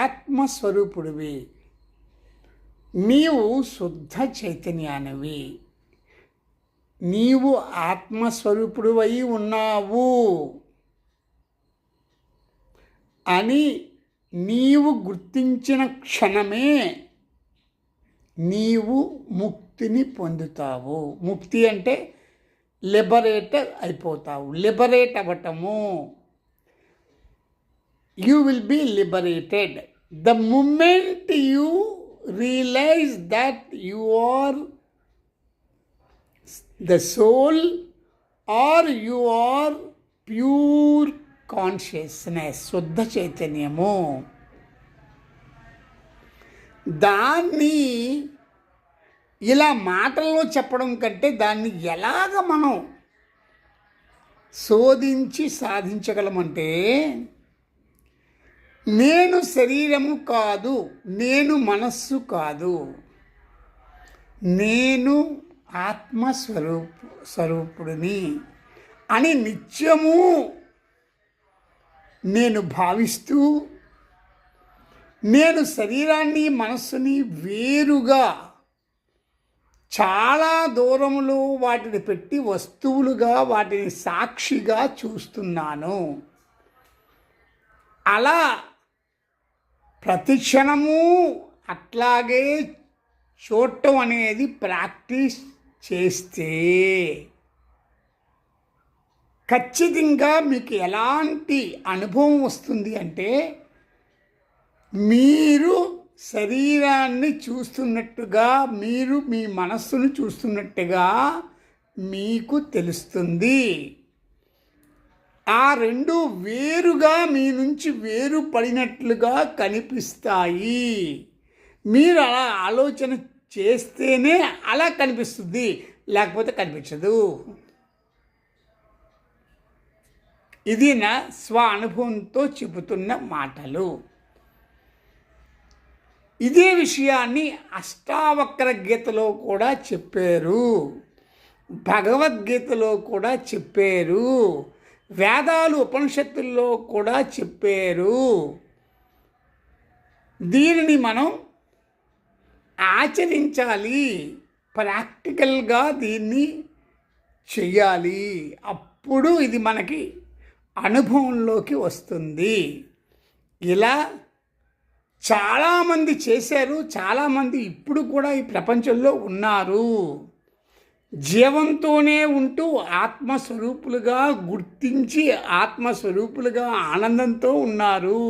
ఆత్మస్వరూపుడివి, నీవు శుద్ధ చైతన్యానివి, నీవు ఆత్మస్వరూపుడివై ఉన్నావు అని నీవు గుర్తించిన క్షణమే నీవు ముక్తిని పొందుతావు. ముక్తి అంటే లిబరేట్ అయిపోతావు. లిబరేట్ అవ్వటము, you will be liberated the moment you realise that you are the soul or you are pure consciousness, శుద్ధ చైతన్యము. దాన్ని ఇలా మాటల్లో చెప్పడం కంటే దాన్ని ఎలాగ మనం శోధించి సాధించగలమంటే, నేను శరీరము కాదు, నేను మనస్సు కాదు, నేను ఆత్మస్వరూపుడిని అని నిత్యము నేను భావిస్తూ, నేను శరీరాన్ని మనస్సుని వేరుగా చాలా దూరంలో వాటిని పెట్టి వస్తువులుగా వాటిని సాక్షిగా చూస్తున్నాను. అలా ప్రతి క్షణము అట్లాగే చూడటం అనేది ప్రాక్టీస్ చేస్తే ఖచ్చితంగా మీకు ఎలాంటి అనుభవం వస్తుంది అంటే, మీరు శరీరాన్ని చూస్తున్నట్టుగా, మీరు మీ మనస్సును చూస్తున్నట్టుగా మీకు తెలుస్తుంది. ఆ రెండు వేరుగా మీ నుంచి వేరుపడినట్లుగా కనిపిస్తాయి. మీరు అలా ఆలోచన చేస్తేనే అలా కనిపిస్తుంది, లేకపోతే కనిపించదు. ఇది నా స్వ అనుభవంతో చెబుతున్న మాటలు. ఇదే విషయాన్ని అష్టావక్ర గీతలో కూడా చెప్పారు, భగవద్గీతలో కూడా చెప్పారు, వేదాలు ఉపనిషత్తుల్లో కూడా చెప్పారు. దీనిని మనం ఆచరించాలి, ప్రాక్టికల్గా దీన్ని చెయ్యాలి. అప్పుడు ఇది మనకి అనుభవంలోకి వస్తుంది. ఇలా చాలామంది చేశారు, చాలామంది ఇప్పుడు కూడా ఈ ప్రపంచంలో ఉన్నారు. జీవంతోనే ఉంటూ ఆత్మస్వరూపులుగా గుర్తించి ఆత్మస్వరూపులుగా ఆనందంతో ఉన్నారు.